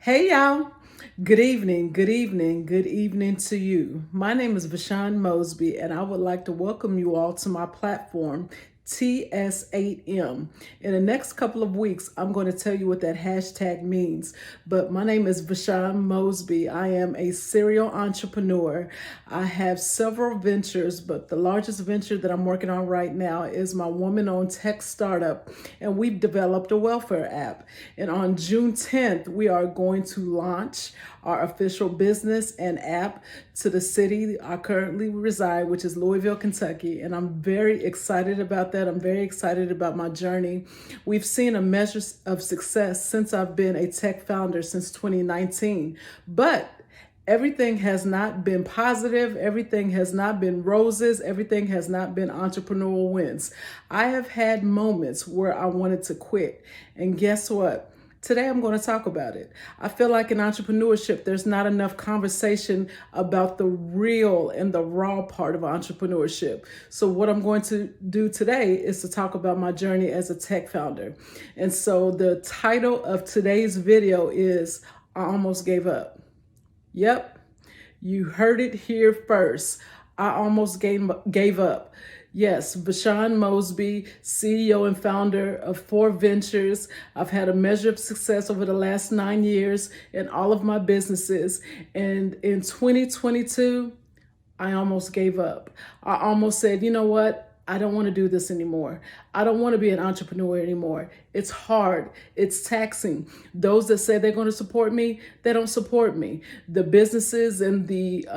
Hey y'all. Good evening, good evening, good evening to you. My name is Vashawn Mosby, and I would like to welcome you all to my platform, TS8M. In the next couple of weeks, I'm going to tell you what that hashtag means. But my name is Vashawn Mosby. I am a serial entrepreneur. I have several ventures, but the largest venture that I'm working on right now is my woman-owned tech startup, and we've developed a welfare app. And on June 10th, we are going to launch our official business and app to the city I currently reside, which is Louisville, Kentucky. And I'm very excited about that. I'm very excited about my journey. We've seen a measure of success since I've been a tech founder since 2019. But everything has not been positive. Everything has not been roses. Everything has not been entrepreneurial wins. I have had moments where I wanted to quit. And guess what? Today, I'm going to talk about it. I feel like in entrepreneurship, there's not enough conversation about the real and the raw part of entrepreneurship. So what I'm going to do today is to talk about my journey as a tech founder. And so the title of today's video is I Almost Gave Up. Yep, you heard it here first. I almost gave up. Yes, Vashawn Mosby, CEO and founder of 4 ventures. I've had a measure of success over the last 9 years in all of my businesses. And in 2022, I almost gave up. I almost said, you know what? I don't want to do this anymore. I don't want to be an entrepreneur anymore. It's hard. It's taxing. Those that say they're going to support me, they don't support me. The businesses and the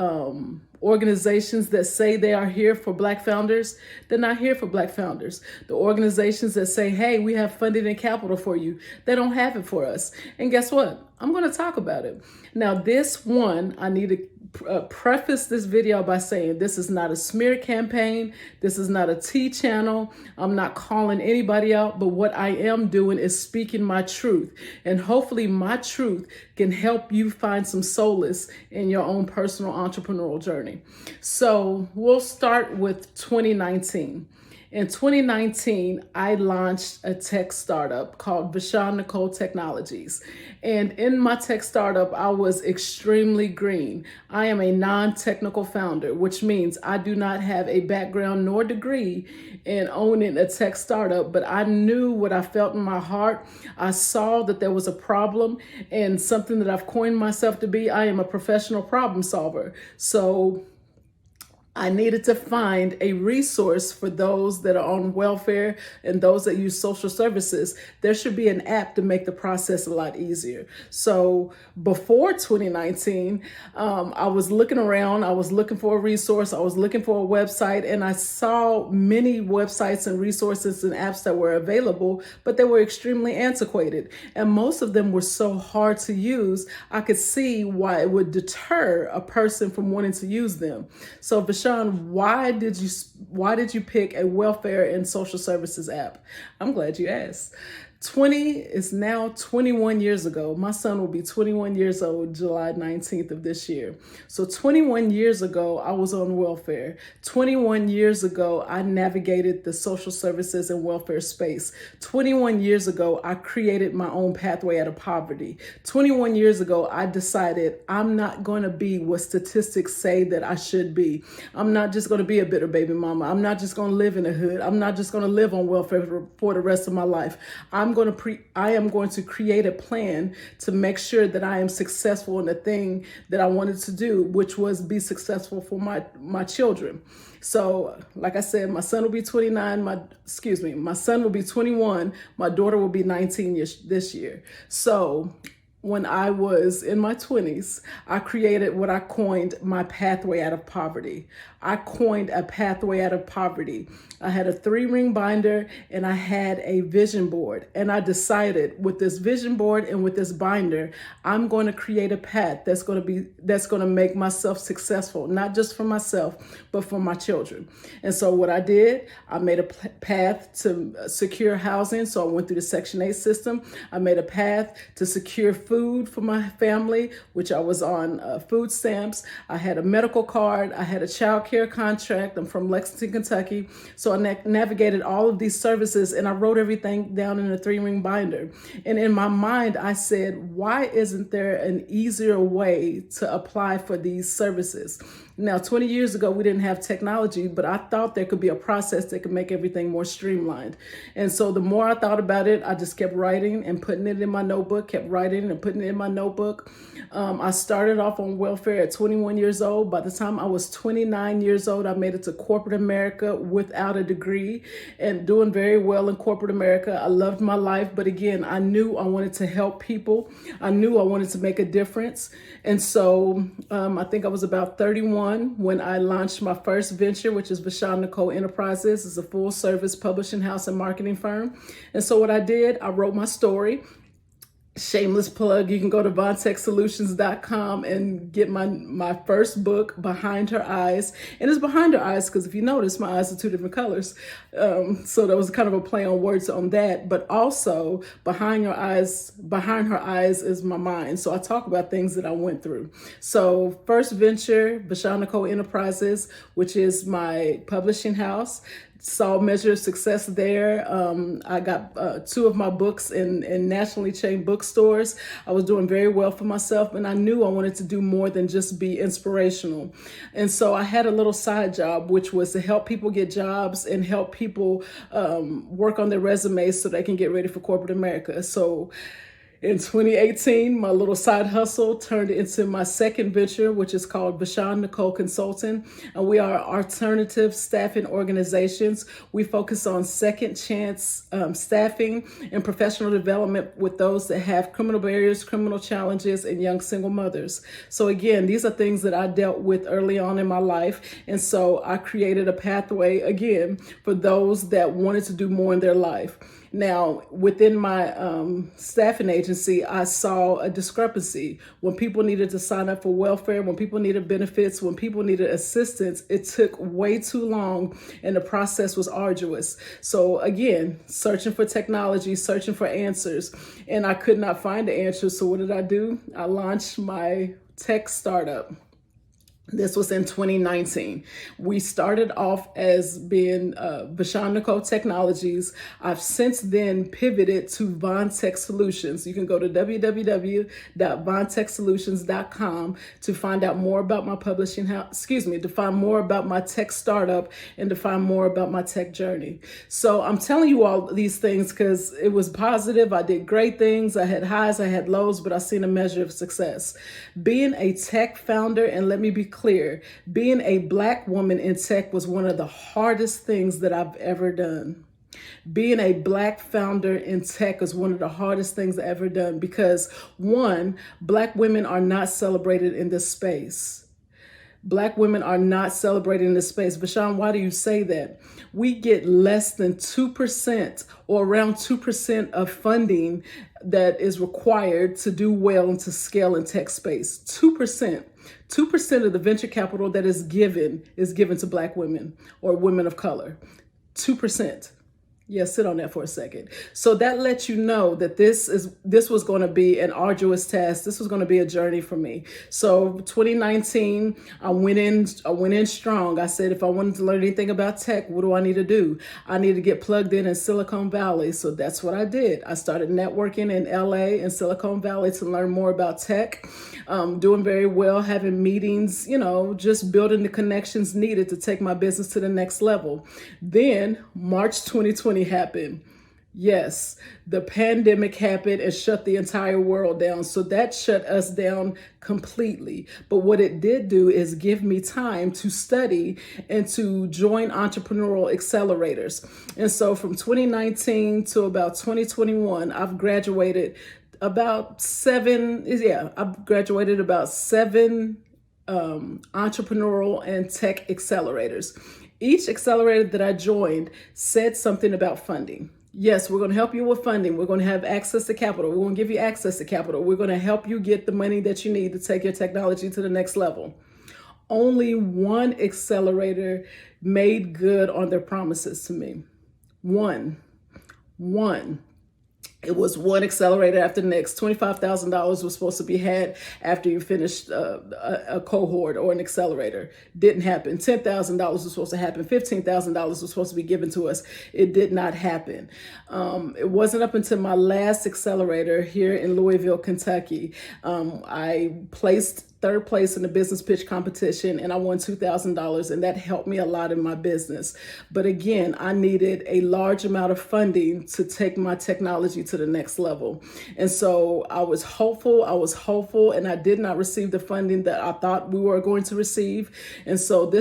organizations that say they are here for Black founders, they're not here for Black founders. The organizations that say, hey, we have funding and capital for you, they don't have it for us. And guess what? I'm going to talk about it. Now, this one, I need to preface this video by saying this is not a smear campaign. This is not a tea channel. I'm not calling anybody out, but what I am doing is speaking my truth. And hopefully my truth can help you find some solace in your own personal entrepreneurial journey. So we'll start with 2019. In 2019, I launched a tech startup called Vashawn Nicole Technologies. And in my tech startup, I was extremely green. I am a non-technical founder, which means I do not have a background nor degree in owning a tech startup, but I knew what I felt in my heart. I saw that there was a problem, and something that I've coined myself to be, I am a professional problem solver. So I needed to find a resource for those that are on welfare and those that use social services. There should be an app to make the process a lot easier. So before 2019, I was looking around, I was looking for a resource, I was looking for a website, and I saw many websites and resources and apps that were available, but they were extremely antiquated. And most of them were so hard to use, I could see why it would deter a person from wanting to use them. So Vashawn, why did you pick a welfare and social services app? I'm glad you asked. 20 is now 21 years ago. My son will be 21 years old July 19th of this year. So 21 years ago, I was on welfare. 21 years ago, I navigated the social services and welfare space. 21 years ago, I created my own pathway out of poverty. 21 years ago, I decided I'm not going to be what statistics say that I should be. I'm not just going to be a bitter baby mama. I'm not just going to live in the hood. I'm not just going to live on welfare for the rest of my life. I am going to create a plan to make sure that I am successful in the thing that I wanted to do, which was be successful for my children. So, like I said, my son will be 29. My son will be 21. My daughter will be 19 years this year. So when I was in my 20s, I created what I coined my pathway out of poverty. I coined a pathway out of poverty. I had a 3-ring binder and I had a vision board. And I decided with this vision board and with this binder, I'm going to create a path that's going to make myself successful, not just for myself, but for my children. And so what I did, I made a path to secure housing. So I went through the Section 8 system. I made a path to secure food for my family, which I was on food stamps. I had a medical card. I had a child care contract. I'm from Lexington, Kentucky. So I navigated all of these services, and I wrote everything down in a 3-ring binder. And in my mind, I said, why isn't there an easier way to apply for these services? Now, 20 years ago, we didn't have technology, but I thought there could be a process that could make everything more streamlined. And so the more I thought about it, I just kept writing and putting it in my notebook, kept writing and putting it in my notebook. I started off on welfare at 21 years old. By the time I was 29 years old, I made it to corporate America without a degree and doing very well in corporate America. I loved my life, but again, I knew I wanted to help people. I knew I wanted to make a difference. And so I think I was about 31 when I launched my first venture, which is Vashon Nicole Enterprises. It's a full service publishing house and marketing firm. And so what I did, I wrote my story. Shameless plug, you can go to VonTechSolutions.com and get my first book, Behind Her Eyes. And it's behind her eyes because if you notice, my eyes are 2 different colors. So that was kind of a play on words on that. But also behind her eyes is my mind. So I talk about things that I went through. So first venture, Vashon Nicole Enterprises, which is my publishing house. Saw measure of success there. I got 2 of my books in nationally chained bookstores. I was doing very well for myself, and I knew I wanted to do more than just be inspirational. And so I had a little side job, which was to help people get jobs and help people work on their resumes so they can get ready for corporate America. So in 2018, my little side hustle turned into my second venture, which is called Vashon Nicole Consulting. And we are alternative staffing organizations. We focus on second chance staffing and professional development with those that have criminal barriers, criminal challenges, and young single mothers. So again, these are things that I dealt with early on in my life. And so I created a pathway, again, for those that wanted to do more in their life. Now, within my staffing agency, I saw a discrepancy. When people needed to sign up for welfare, when people needed benefits, when people needed assistance, it took way too long and the process was arduous. So again, searching for technology, searching for answers, and I could not find the answers. So what did I do? I launched my tech startup. This was in 2019. We started off as being Vashon Nicole Technologies. I've since then pivoted to VonTech Solutions. You can go to www.VonTechSolutions.com to find out more about my publishing house, to find more about my tech startup and to find more about my tech journey. So I'm telling you all these things because it was positive. I did great things. I had highs, I had lows, but I've seen a measure of success. Being a tech founder, and let me be clear, being a Black woman in tech was one of the hardest things that I've ever done. Being a Black founder in tech is one of the hardest things I've ever done because, one, Black women are not celebrated in this space. Black women are not celebrated in this space. Vashon, why do you say that? We get less than 2% or around 2% of funding that is required to do well and to scale in tech space. 2%. 2% of the venture capital that is given to Black women or women of color. 2%. Yeah, sit on that for a second. So that lets you know that this was going to be an arduous task. This was going to be a journey for me. So 2019, I went in strong. I said, if I wanted to learn anything about tech, what do I need to do? I need to get plugged in Silicon Valley. So that's what I did. I started networking in LA and Silicon Valley to learn more about tech. Doing very well, having meetings, just building the connections needed to take my business to the next level. Then March 2020 happened. Yes, the pandemic happened and shut the entire world down. So that shut us down completely. But what it did do is give me time to study and to join entrepreneurial accelerators. And so from 2019 to about 2021, I've graduated about seven entrepreneurial and tech accelerators. Each accelerator that I joined said something about funding. Yes, we're going to help you with funding. We're going to have access to capital. We're going to give you access to capital. We're going to help you get the money that you need to take your technology to the next level. Only one accelerator made good on their promises to me. One. It was one accelerator after the next. $25,000 was supposed to be had after you finished a cohort or an accelerator. Didn't happen. $10,000 was supposed to happen. $15,000 was supposed to be given to us. It did not happen. It wasn't up until my last accelerator here in Louisville, Kentucky. I placed third place in the business pitch competition, and I won $2,000, and that helped me a lot in my business. But again, I needed a large amount of funding to take my technology to the next level. And so I was hopeful, and I did not receive the funding that I thought we were going to receive. And so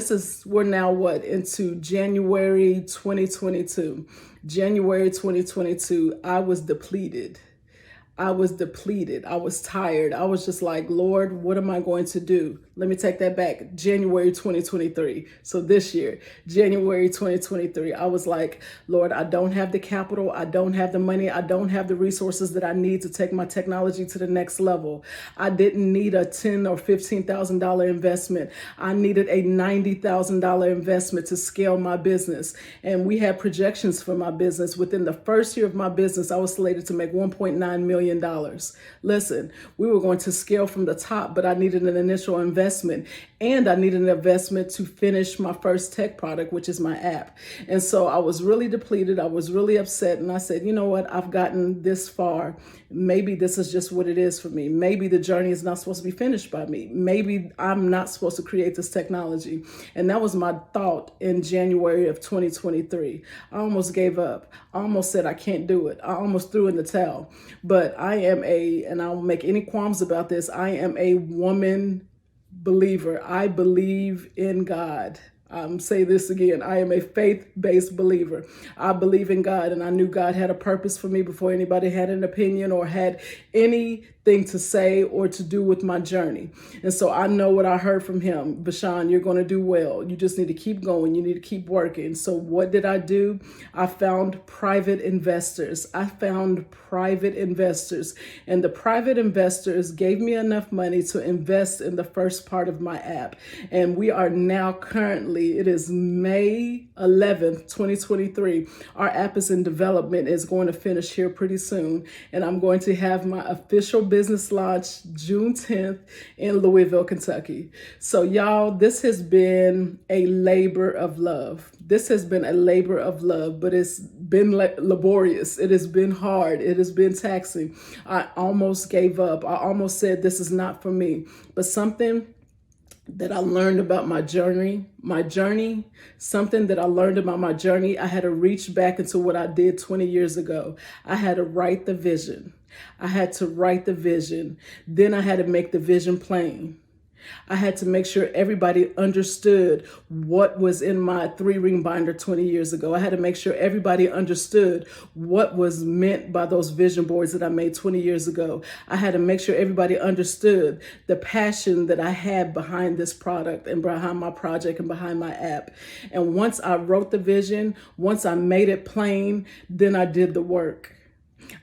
we're now into January 2022. January 2022, I was depleted. I was tired. I was just like, Lord, what am I going to do? Let me take that back. January 2023. So this year, January 2023, I was like, Lord, I don't have the capital. I don't have the money. I don't have the resources that I need to take my technology to the next level. I didn't need a $10,000 or $15,000 investment. I needed a $90,000 investment to scale my business. And we had projections for my business. Within the first year of my business, I was slated to make $1.9 million. Listen, we were going to scale from the top, but I needed an initial investment, and I needed an investment to finish my first tech product, which is my app. And so I was really depleted. I was really upset. And I said, you know what? I've gotten this far. Maybe this is just what it is for me. Maybe the journey is not supposed to be finished by me. Maybe I'm not supposed to create this technology. And that was my thought in January of 2023. I almost gave up. I almost said I can't do it. I almost threw in the towel. But and I don't make any qualms about this, I am a woman believer. I believe in God. Say this again. I am a faith-based believer. I believe in God, and I knew God had a purpose for me before anybody had an opinion or had anything to say or to do with my journey. And so I know what I heard from him. Bashan, you're going to do well. You just need to keep going. You need to keep working. So what did I do? I found private investors. And the private investors gave me enough money to invest in the first part of my app. And we are now currently, it is May 11th, 2023. Our app is in development. It's going to finish here pretty soon. And I'm going to have my official business launch June 10th in Louisville, Kentucky. So y'all, this has been a labor of love. But it's been laborious. It has been hard. It has been taxing. I almost gave up. I almost said this is not for me. But something that I learned about my journey, I had to reach back into what I did 20 years ago. I had to write the vision. Then I had to make the vision plain. I had to make sure everybody understood what was in my 3-ring binder 20 years ago. I had to make sure everybody understood what was meant by those vision boards that I made 20 years ago. I had to make sure everybody understood the passion that I had behind this product and behind my project and behind my app. And once I wrote the vision, once I made it plain, then I did the work.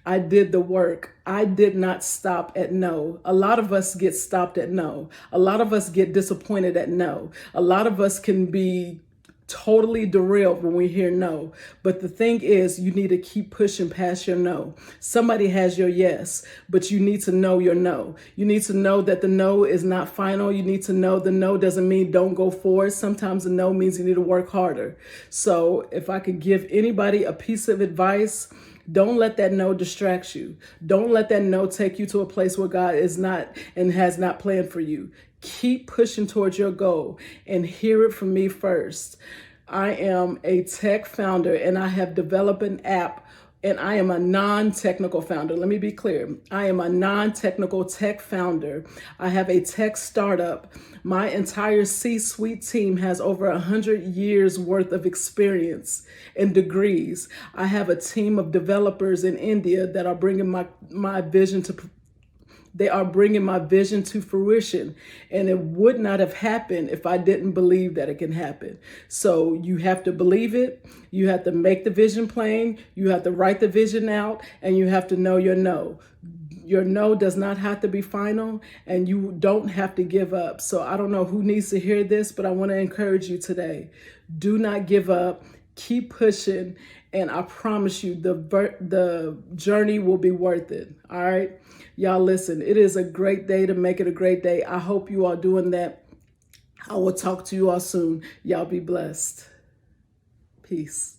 I did not stop at no. A lot of us get stopped at no. A lot of us get disappointed at no. A lot of us can be totally derailed when we hear no. But the thing is, you need to keep pushing past your no. Somebody has your yes, but you need to know your no. You need to know that the no is not final. You need to know the no doesn't mean don't go forward. Sometimes the no means you need to work harder. So if I could give anybody a piece of advice, don't let that no distract you. Don't let that no take you to a place where God is not and has not planned for you. Keep pushing towards your goal, and hear it from me first. I am a tech founder, and I have developed an app, and I am a non-technical founder. Let me be clear. I am a non-technical tech founder. I have a tech startup. My entire C-suite team has over 100 years worth of experience and degrees. I have a team of developers in India that are bringing my vision to fruition. And it would not have happened if I didn't believe that it can happen. So you have to believe it. You have to make the vision plain. You have to write the vision out, and you have to know your no. Your no does not have to be final, and you don't have to give up. So I don't know who needs to hear this, but I want to encourage you today. Do not give up. Keep pushing, and I promise you the journey will be worth it. All right, y'all, listen, it is a great day to make it a great day. I hope you are doing that. I will talk to you all soon. Y'all be blessed. Peace.